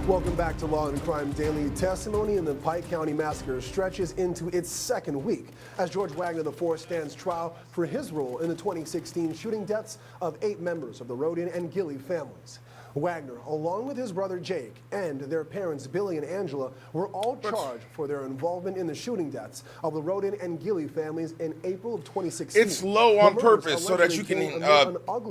Welcome back to Law and Crime Daily. Testimony in the Pike County Massacre stretches into its second week as George Wagner IV stands trial for his role in the 2016 shooting deaths of 8 members of the Rodin and Gilley families. Wagner, along with his brother Jake and their parents Billy and Angela, were all charged for their involvement in the shooting deaths of the Rodin and Gilley families in April of 2016. It's low on purpose so that you can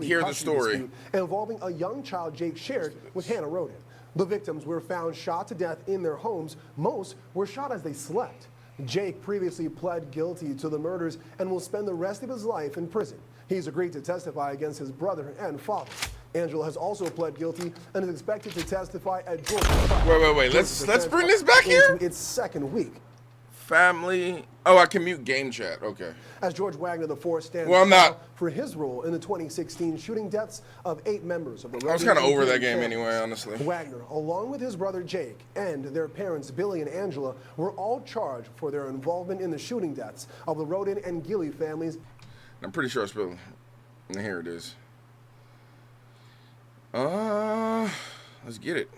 hear the story. Involving a young child Jake shared with Hannah Rodin. The victims were found shot to death in their homes. Most were shot as they slept. Jake previously pled guilty to the murders and will spend the rest of his life in prison. He's agreed to testify against his brother and father. Angela has also pled guilty and is expected to testify at Georgia's trial. Wait. Let's bring this back here. Its second week. Family. Oh, I can mute game chat. Okay. As George Wagner IV stands for his role in the 2016 shooting deaths of 8 members of the Rodin. I was kind of over that game anyway, honestly. Wagner, along with his brother Jake and their parents Billy and Angela, were all charged for their involvement in the shooting deaths of the Rodin and Gilley families. I'm pretty sure I spelled. Here it is. Let's get it.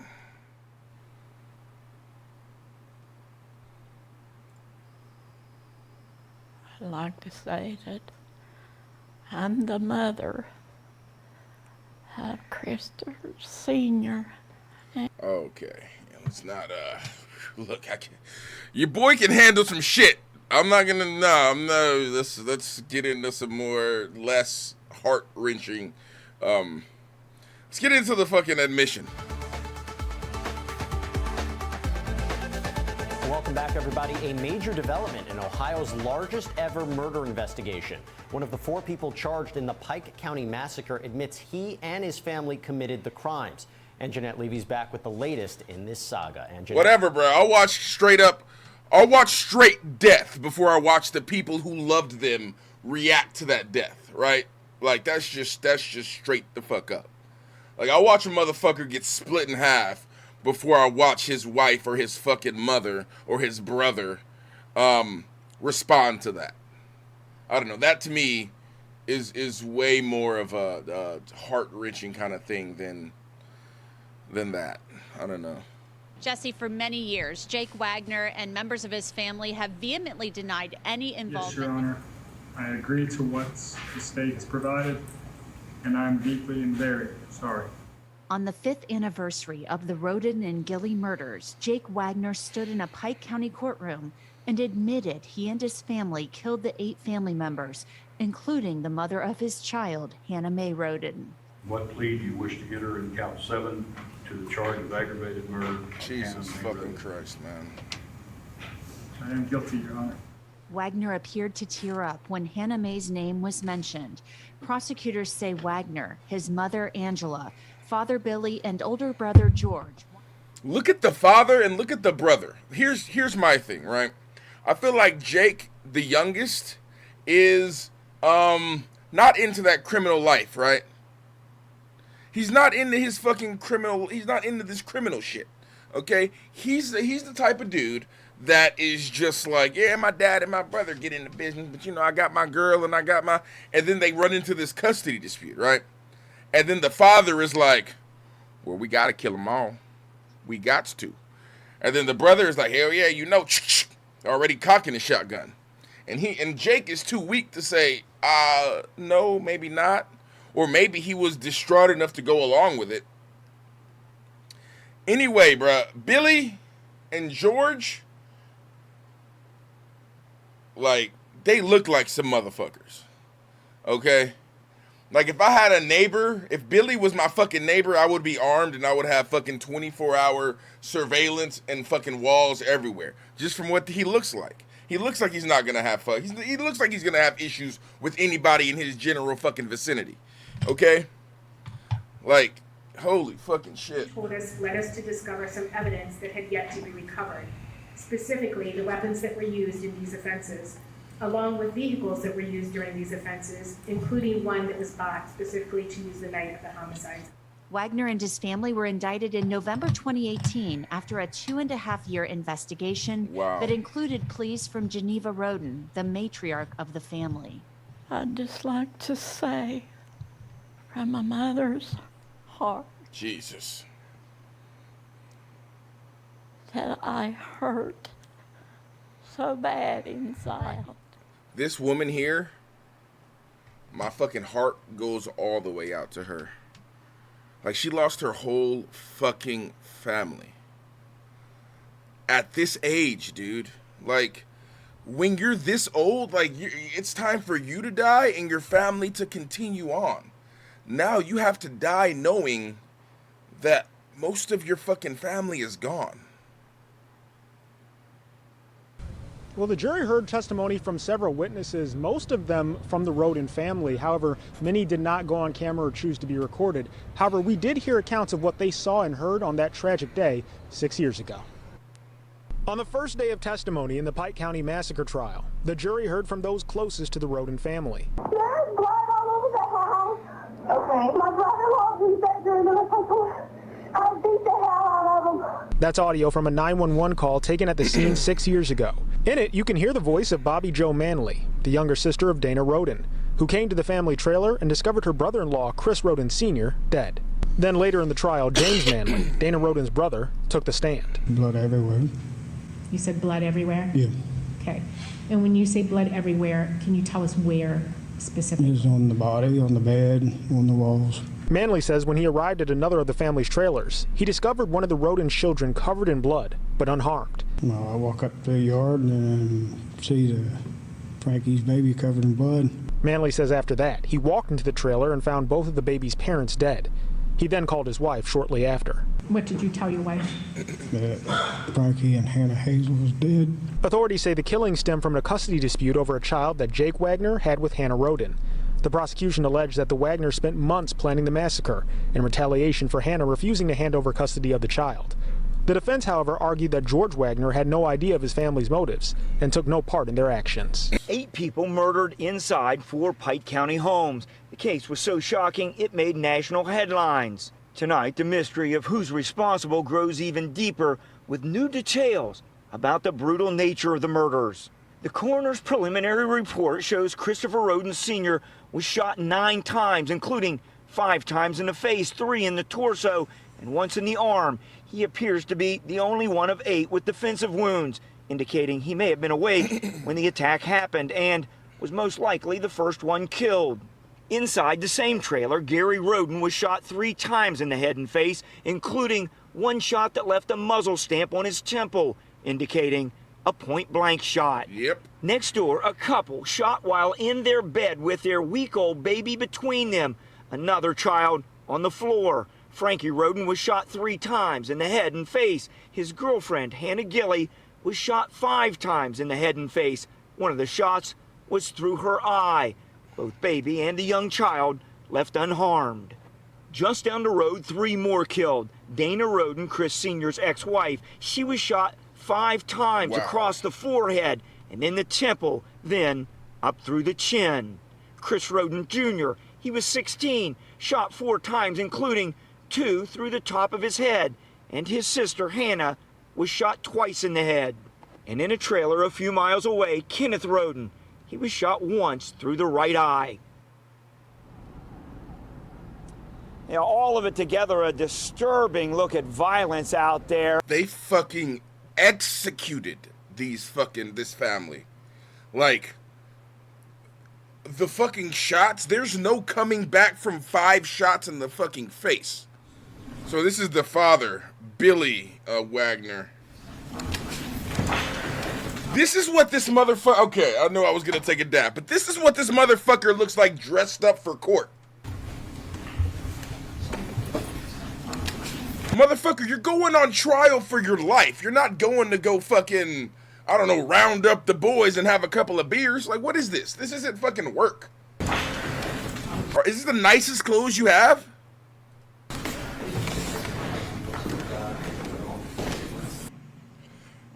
I'd like to say that I'm the mother of Christopher Sr. Okay, it's not, look, your boy can handle some shit. I'm not gonna, let's get into some more, less heart-wrenching, let's get into the fucking admission. Welcome back, everybody. A major development in Ohio's largest ever murder investigation. One of the 4 people charged in the Pike County Massacre admits he and his family committed the crimes. And Jeanette Levy's back with the latest in this saga. And whatever, bro. I'll watch straight death before I watch the people who loved them react to that death, right? Like, that's just straight the fuck up. Like, I'll watch a motherfucker get split in half before I watch his wife or his fucking mother or his brother respond to that. I don't know. That to me is way more of a heart-wrenching kind of thing than that. I don't know. Jesse, for many years, Jake Wagner and members of his family have vehemently denied any involvement. Yes, Your Honor. I agree to what the state has provided, and I'm deeply and very sorry. On the 5th anniversary of the Rodin and Gilley murders, Jake Wagner stood in a Pike County courtroom and admitted he and his family killed the 8 family members, including the mother of his child, Hannah Mae Rodin. What plea do you wish to enter in count 7 to the charge of aggravated murder? Jesus fucking Christ, man. I am guilty, Your Honor. Wagner appeared to tear up when Hannah Mae's name was mentioned. Prosecutors say Wagner, his mother Angela, father Billy, and older brother George. Look at the father and look at the brother. Here's my thing, right? I feel like Jake, the youngest, is not into that criminal life, right? He's not into his fucking criminal. He's not into this criminal shit. Okay? He's the type of dude that is just like, yeah, my dad and my brother get into business, but you know, I got my girl and and then they run into this custody dispute, right? And then the father is like, well, we got to kill them all. We got to. And then the brother is like, hell yeah, you know, already cocking a shotgun. And Jake is too weak to say, no, maybe not. Or maybe he was distraught enough to go along with it. Anyway, bruh, Billy and George, like, they look like some motherfuckers. Okay? Like, if I had a neighbor, if Billy was my fucking neighbor, I would be armed and I would have fucking 24-hour surveillance and fucking walls everywhere. Just from what he looks like. He looks like he's not going to have fun. He looks like he's going to have issues with anybody in his general fucking vicinity. Okay? Like, holy fucking shit. Led us to discover some evidence that had yet to be recovered. Specifically, the weapons that were used in these offenses, along with vehicles that were used during these offenses, including one that was bought specifically to use the night of the homicides. Wagner and his family were indicted in November 2018 after a 2.5-year investigation that included pleas from Geneva Rodin, the matriarch of the family. I'd just like to say, from my mother's heart, Jesus. that I hurt so bad inside. This woman here, my fucking heart goes all the way out to her. Like, she lost her whole fucking family. At this age, dude. Like, when you're this old, like, it's time for you to die and your family to continue on. Now you have to die knowing that most of your fucking family is gone. Well, the jury heard testimony from several witnesses, most of them from the Roden family. However, many did not go on camera or choose to be recorded. However, we did hear accounts of what they saw and heard on that tragic day 6 years ago. On the first day of testimony in the Pike County Massacre trial, the jury heard from those closest to the Roden family. There's blood all over the house. Okay. My brother-in-law's in the bedroom and I beat the hell out of him. That's audio from a 911 call taken at the scene 6 years ago. In it, you can hear the voice of Bobby Jo Manley, the younger sister of Dana Roden, who came to the family trailer and discovered her brother-in-law, Chris Roden Sr., dead. Then later in the trial, James Manley, Dana Roden's brother, took the stand. Blood everywhere. You said blood everywhere? Yeah. Okay. And when you say blood everywhere, can you tell us where specifically? It's on the body, on the bed, on the walls. Manley says when he arrived at another of the family's trailers, he discovered one of the Roden children covered in blood, but unharmed. Well, I walk up to the yard and see Frankie's baby covered in blood. Manley says after that, he walked into the trailer and found both of the baby's parents dead. He then called his wife shortly after. What did you tell your wife? That Frankie and Hannah Hazel was dead. Authorities say the killing stemmed from a custody dispute over a child that Jake Wagner had with Hannah Roden. The prosecution alleged that the Wagners spent months planning the massacre in retaliation for Hannah refusing to hand over custody of the child. The defense, however, argued that George Wagner had no idea of his family's motives and took no part in their actions. 8 people murdered inside 4 Pike County homes. The case was so shocking it made national headlines. Tonight, the mystery of who's responsible grows even deeper with new details about the brutal nature of the murders. The coroner's preliminary report shows Christopher Roden Sr. was shot 9 times, including 5 times in the face, 3 in the torso, and once in the arm. He appears to be the only one of 8 with defensive wounds, indicating he may have been awake when the attack happened and was most likely the first one killed. Inside the same trailer, Gary Roden was shot 3 times in the head and face, including one shot that left a muzzle stamp on his temple, indicating a point-blank shot. Yep. Next door, a couple shot while in their bed with their week-old baby between them. Another child on the floor. Frankie Roden was shot 3 times in the head and face. His girlfriend, Hannah Gilley, was shot 5 times in the head and face. One of the shots was through her eye. Both baby and the young child left unharmed. Just down the road, 3 more killed. Dana Roden, Chris Sr.'s ex-wife, she was shot 5 times across the forehead and in the temple, then up through the chin. Chris Roden Jr., he was 16, shot 4 times, including 2 through the top of his head. And his sister, Hannah, was shot twice in the head. And in a trailer a few miles away, Kenneth Roden, he was shot once through the right eye. You know, all of it together, a disturbing look at violence out there. They fucking executed this family. Like, the fucking shots, there's no coming back from 5 shots in the fucking face. So this is the father, Billy Wagner. This is what this motherfucker, okay, I knew I was gonna take a dab, but this is what this motherfucker looks like dressed up for court. Motherfucker, you're going on trial for your life. You're not going to go fucking, I don't know, round up the boys and have a couple of beers. Like, what is this? This isn't fucking work. Or is this the nicest clothes you have?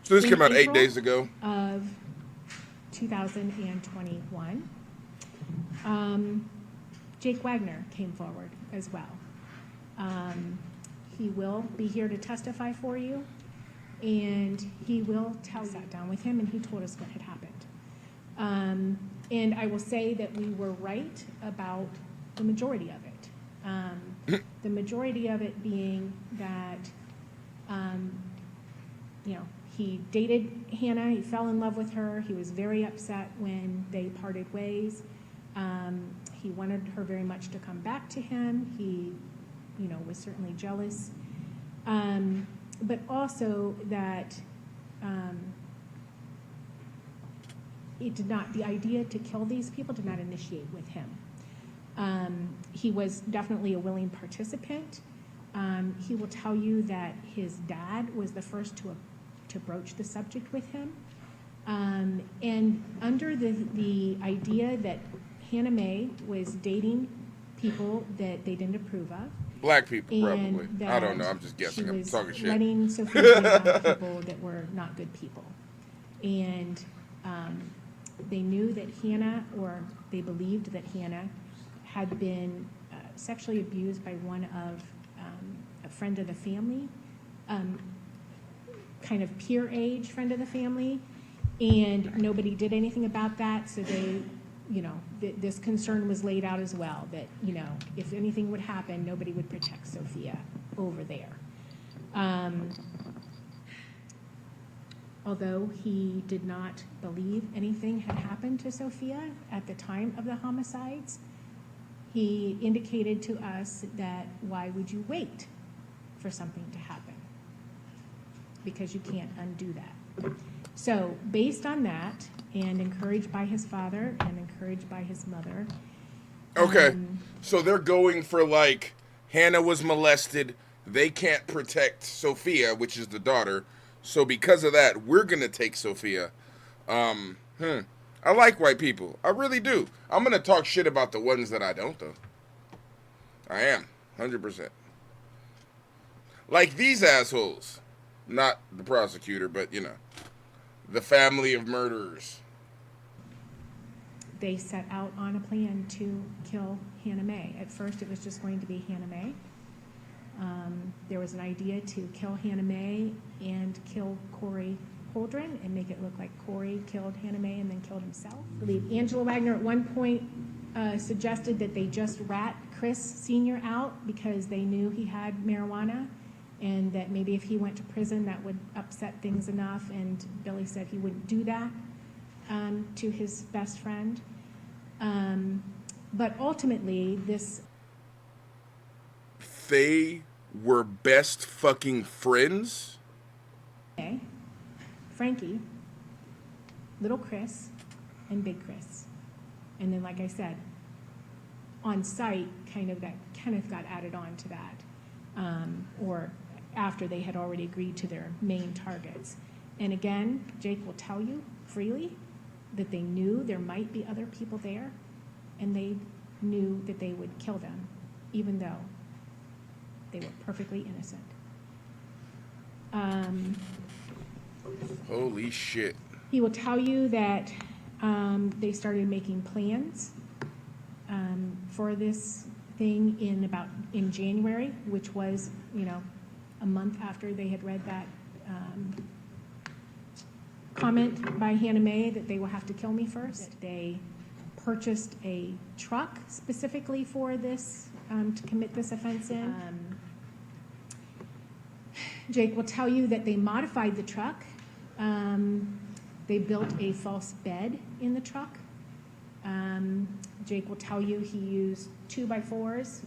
So this came out 8 days ago. Of 2021, Jake Wagner came forward as well. He will be here to testify for you, and he will tell you. Sat down with him, and he told us what had happened. And I will say that we were right about the majority of it. The majority of it being that he dated Hannah, he fell in love with her, he was very upset when they parted ways. He wanted her very much to come back to him. He, was certainly jealous. But also that the idea to kill these people did not initiate with him. He was definitely a willing participant. He will tell you that his dad was the first to broach the subject with him. And under the idea that Hannah Mae was dating people that they didn't approve of. Black people, and probably. I don't know. I'm just guessing. I'm talking shit. Letting Sophia date on people that were not good people. And they knew that Hannah, or they believed that Hannah, had been sexually abused by one of a friend of the family, kind of peer age friend of the family, and nobody did anything about that, so they, this concern was laid out as well, that, if anything would happen, nobody would protect Sophia over there. Although he did not believe anything had happened to Sophia at the time of the homicides, he indicated to us that why would you wait for something to happen? Because you can't undo that. So based on that, and encouraged by his father and encouraged by his mother. Okay, so they're going for like, Hannah was molested, they can't protect Sophia, which is the daughter, so because of that, we're gonna take Sophia. I like white people, I really do. I'm gonna talk shit about the ones that I don't, though. I am, 100%. Like these assholes. Not the prosecutor, but, the family of murderers. They set out on a plan to kill Hannah Mae. At first, it was just going to be Hannah Mae. There was an idea to kill Hannah Mae and kill Corey Holdren and make it look like Corey killed Hannah Mae and then killed himself. I believe Angela Wagner at one point suggested that they just rat Chris Sr. out because they knew he had marijuana, and that maybe if he went to prison that would upset things enough, and Billy said he wouldn't do that to his best friend. But ultimately, they were best fucking friends? Okay. Frankie, little Chris, and big Chris. And then, like I said, on site, Kenneth got added on to that, or after they had already agreed to their main targets. And again, Jake will tell you freely that they knew there might be other people there, and they knew that they would kill them, even though they were perfectly innocent. Holy shit. He will tell you that they started making plans for this thing in January, which was, a month after they had read that comment by Hannah Mae that they will have to kill me first. They purchased a truck specifically for this, to commit this offense in. Jake will tell you that they modified the truck. They built a false bed in the truck. Jake will tell you he used 2x4s.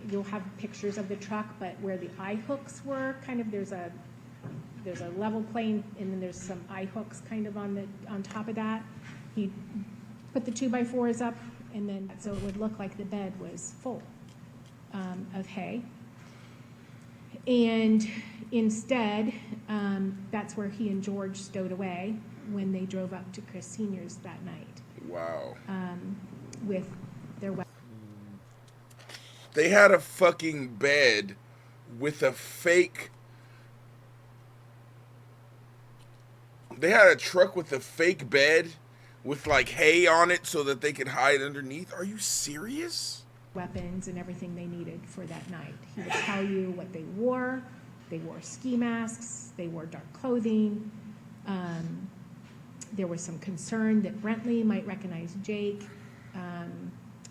You'll have pictures of the truck, but where the eye hooks were, there's a level plane, and then there's some eye hooks on top of that. He put the 2x4s up, and then so it would look like the bed was full of hay. And instead, that's where he and George stowed away when they drove up to Chris Sr.'s that night. Wow. With their weapons. They had a fucking bed with a fake... They had a truck with a fake bed with like hay on it so that they could hide underneath. Are you serious? Weapons and everything they needed for that night. He would tell you what they wore. They wore ski masks. They wore dark clothing. There was some concern that Brentley might recognize Jake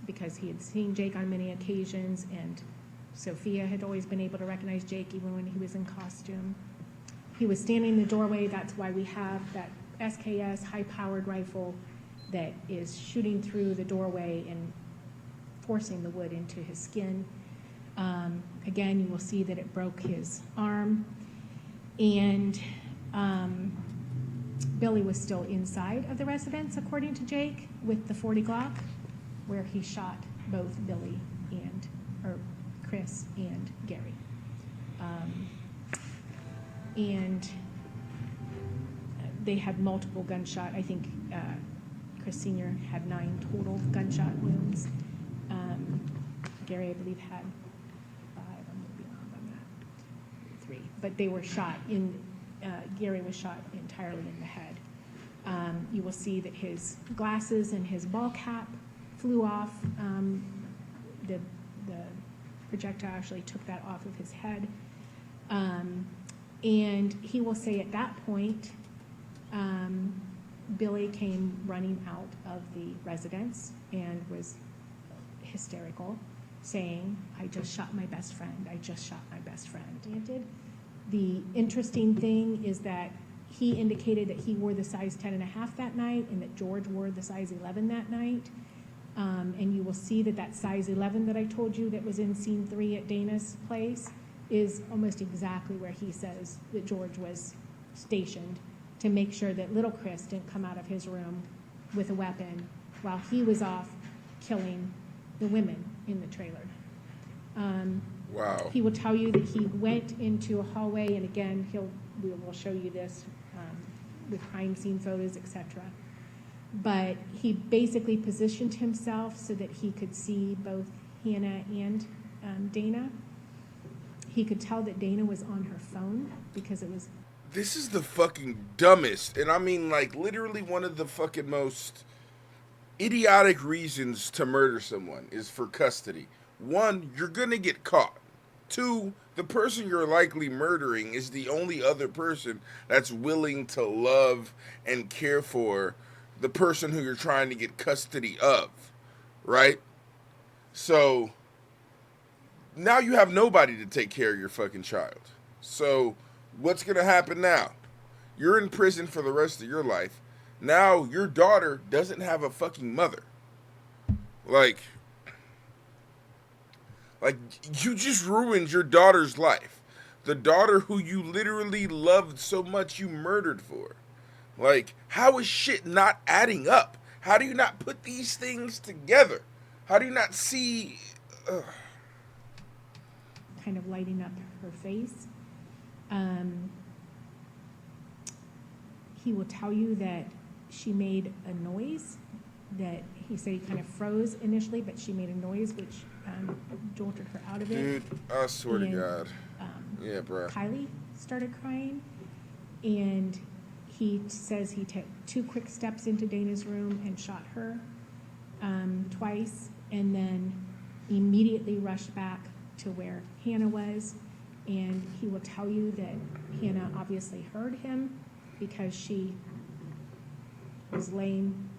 because he had seen Jake on many occasions, and Sophia had always been able to recognize Jake even when he was in costume. He was standing in the doorway. That's why we have that SKS high-powered rifle that is shooting through the doorway and forcing the wood into his skin. Again, you will see that it broke his arm. And Billy was still inside of the residence, according to Jake, with the .40 Glock, where he shot both Billy or Chris and Gary. And they had multiple gunshot. I think Chris Sr. had 9 total gunshot wounds. Gary, I believe, had 5. I'm going to be wrong on that. 3. But they were shot in, Gary was shot entirely in the head. You will see that his glasses and his ball cap flew off. The projectile actually took that off of his head. And he will say at that point, Billy came running out of the residence and was hysterical, saying, "I just shot my best friend. I just shot my best friend." The interesting thing is that he indicated that he wore the size 10.5 that night and that George wore the size 11 that night. And you will see that that size 11 that I told you that was in scene 3 at Dana's place is almost exactly where he says that George was stationed to make sure that little Chris didn't come out of his room with a weapon while he was off killing the women in the trailer. Wow. He will tell you that he went into a hallway, and again, we will show you this with crime scene photos, etc. But he basically positioned himself so that he could see both Hannah and Dana. He could tell that Dana was on her phone because it was... This is the fucking dumbest, and I mean, like, literally one of the fucking most idiotic reasons to murder someone is for custody. 1, you're gonna get caught. 2, the person you're likely murdering is the only other person that's willing to love and care for the person who you're trying to get custody of, right? So now you have nobody to take care of your fucking child. So what's gonna happen now? You're in prison for the rest of your life. Now your daughter doesn't have a fucking mother. Like you just ruined your daughter's life. The daughter who you literally loved so much you murdered for. Like, how is shit not adding up? How do you not put these things together? How do you not see... kind of lighting up her face. He will tell you that she made a noise, that he said he kind of froze initially, but she made a noise which jolted her out of it. Dude, I swear to God. Yeah, bro. Kylie started crying, and he says he took 2 quick steps into Dana's room and shot her twice, and then immediately rushed back to where Hannah was. And he will tell you that Hannah obviously heard him because she was laying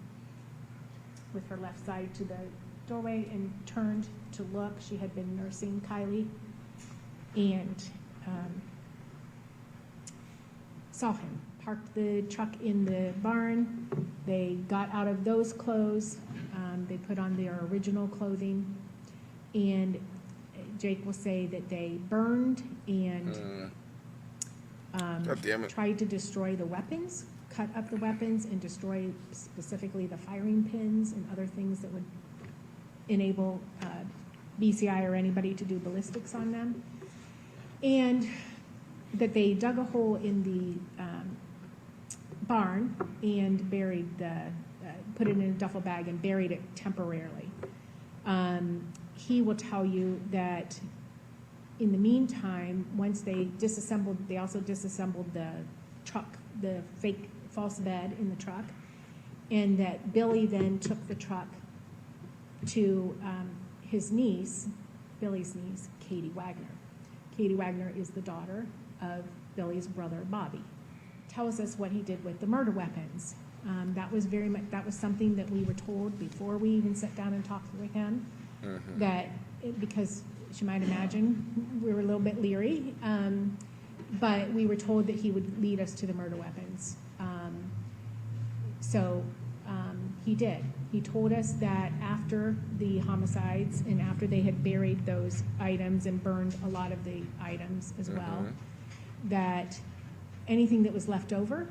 with her left side to the doorway and turned to look. She had been nursing Kylie and saw him. Parked the truck in the barn. They got out of those clothes. They put on their original clothing. And Jake will say that they burned and God damn it. tried to destroy the weapons, cut up the weapons, and destroy specifically the firing pins and other things that would enable BCI or anybody to do ballistics on them. And that they dug a hole in the barn and buried put it in a duffel bag and buried it temporarily. He will tell you that in the meantime, once they also disassembled the truck, the fake false bed in the truck, and that Billy then took the truck to his niece, Billy's niece, Katie Wagner. Katie Wagner is the daughter of Billy's brother, Bobby. Tells us what he did with the murder weapons. That was something that we were told before we even sat down and talked with him. Because as you might imagine, we were a little bit leery. but we were told that he would lead us to the murder weapons. So he did. He told us that after the homicides and after they had buried those items and burned a lot of the items as well, that anything that was left over,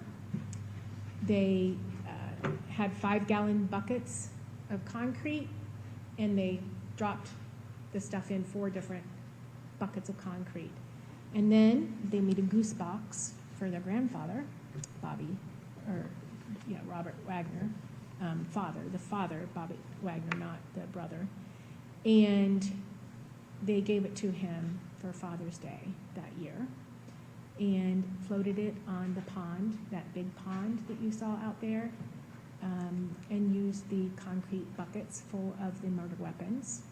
they had 5-gallon buckets of concrete, and they dropped the stuff in 4 different buckets of concrete. And then they made a goose box for their grandfather, Robert Wagner, the father, Bobby Wagner, not the brother. And they gave it to him for Father's Day that year and floated it on the pond, that big pond that you saw out there, and used the concrete buckets full of the murder weapons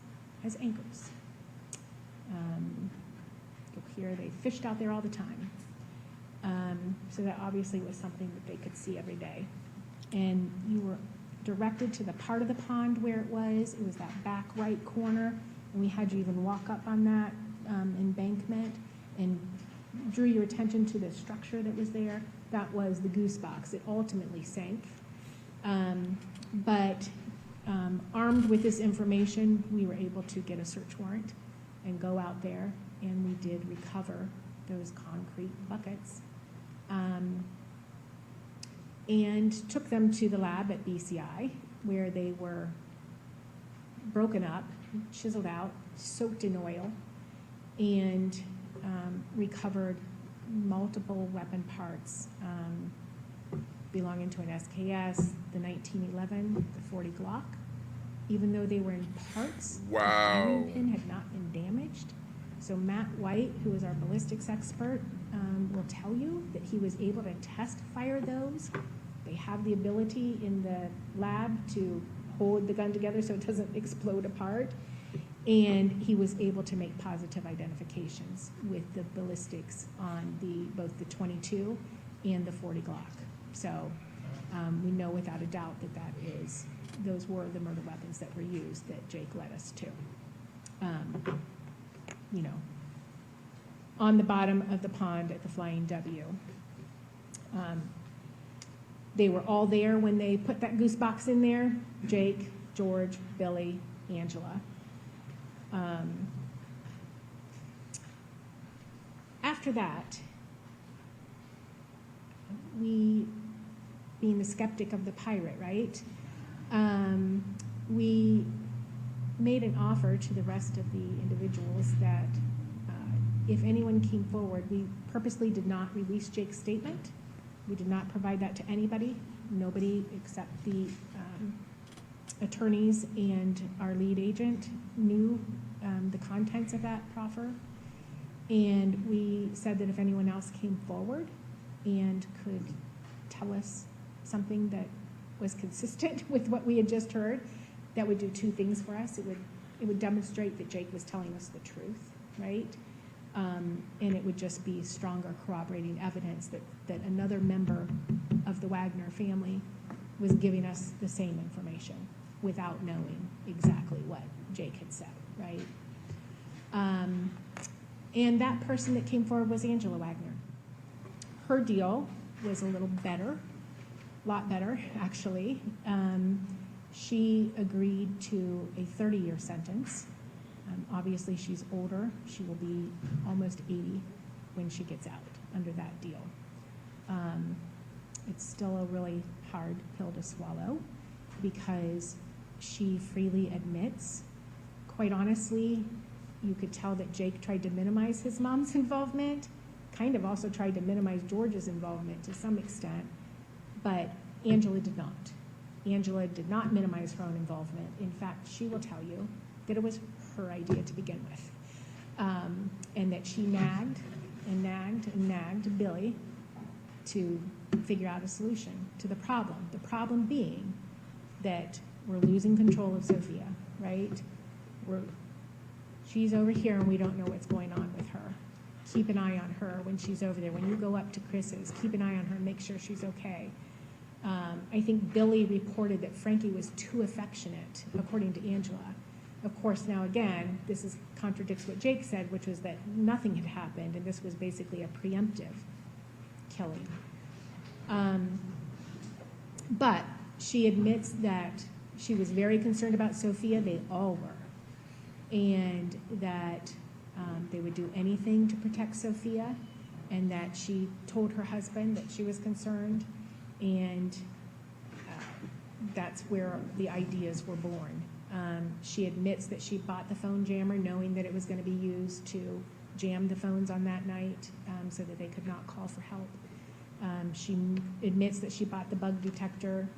as anchors. You'll hear they fished out there all the time. So that obviously was something that they could see every day. And you were directed to the part of the pond where it was. It was that back right corner, and we had you even walk up on that embankment and drew your attention to the structure that was there. That was the goose box. It ultimately sank. But armed with this information, we were able to get a search warrant and go out there, and we did recover those concrete buckets and took them to the lab at BCI, where they were broken up, chiseled out, soaked in oil, and recovered multiple weapon parts belonging to an SKS, the 1911, the 40 Glock, even though they were in parts. Wow. The timing pin had not been damaged. So Matt White, who is our ballistics expert, will tell you that he was able to test fire those. They have the ability in the lab to hold the gun together so it doesn't explode apart. And he was able to make positive identifications with the ballistics on both the 22 and the 40 Glock. So we know without a doubt that those were the murder weapons that were used that Jake led us to. On the bottom of the pond at the Flying W. They were all there when they put that goose box in there. Jake, George, Billy, Angela. After that, we, being the skeptic of the pirate, right? We made an offer to the rest of the individuals that if anyone came forward, we purposely did not release Jake's statement. We did not provide that to anybody, nobody except the attorneys and our lead agent knew the contents of that proffer. And we said that if anyone else came forward and could tell us something that was consistent with what we had just heard, that would do 2 things for us. It would demonstrate that Jake was telling us the truth, right? And it would just be stronger corroborating evidence that another member of the Wagner family was giving us the same information without knowing exactly what Jake had said, right? And that person that came forward was Angela Wagner. Her deal was a little better, a lot better, actually. She agreed to a 30-year sentence. Obviously, she's older. She will be almost 80 when she gets out under that deal. It's still a really hard pill to swallow because she freely admits, quite honestly, you could tell that Jake tried to minimize his mom's involvement, kind of also tried to minimize George's involvement to some extent, but Angela did not. Angela did not minimize her own involvement. In fact, she will tell you that it was her idea to begin with, and that she nagged and nagged and nagged Billy to figure out a solution to the problem. The problem being that we're losing control of Sophia, right? She's over here and we don't know what's going on with her. Keep an eye on her when she's over there. When you go up to Chris's, keep an eye on her and make sure she's okay. I think Billy reported that Frankie was too affectionate, according to Angela. Of course, now again, contradicts what Jake said, which was that nothing had happened, and this was basically a preemptive killing. But she admits that she was very concerned about Sophia. They all were. And that they would do anything to protect Sophia, and that she told her husband that she was concerned, and that's where the ideas were born. She admits that she bought the phone jammer knowing that it was going to be used to jam the phones on that night so that they could not call for help. She admits that she bought the bug detector,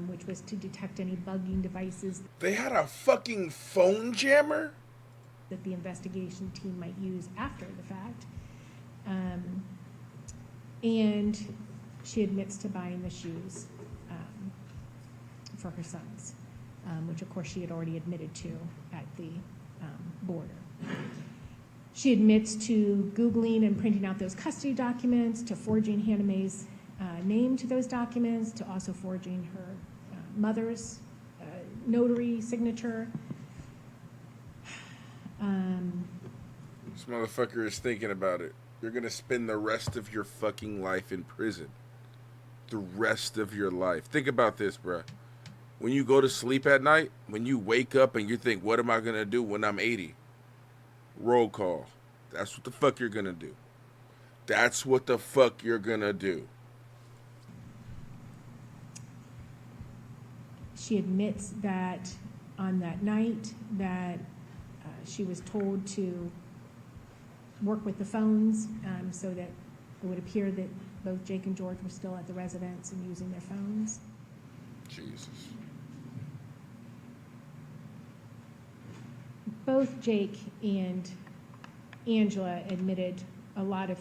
which was to detect any bugging devices. They had a fucking phone jammer? That the investigation team might use after the fact. And she admits to buying the shoes for her sons, which of course she had already admitted to at the border. She admits to Googling and printing out those custody documents, to forging Hannah Mae's name to those documents, to also forging her mother's notary signature. This motherfucker is thinking about it. You're gonna spend the rest of your fucking life in prison. The rest of your life. Think about this, bruh. When you go to sleep at night, when you wake up and you think, what am I gonna do when I'm 80? Roll call. That's what the fuck you're gonna do. That's what the fuck you're gonna do. She admits that on that night that she was told to work with the phones so that it would appear that both Jake and George were still at the residence and using their phones. Jesus. Both Jake and Angela admitted a lot of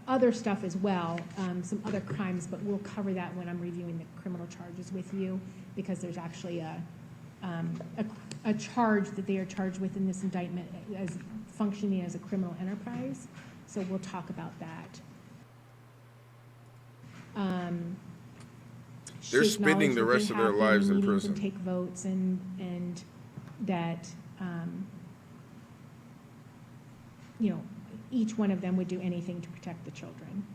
other stuff as well, some other crimes, but we'll cover that when I'm reviewing the criminal charges with you, because there's actually a charge that they are charged with in this indictment as functioning as a criminal enterprise. So we'll talk about that. They're spending the rest of their lives in prison. And take votes, and that each one of them would do anything to protect the children.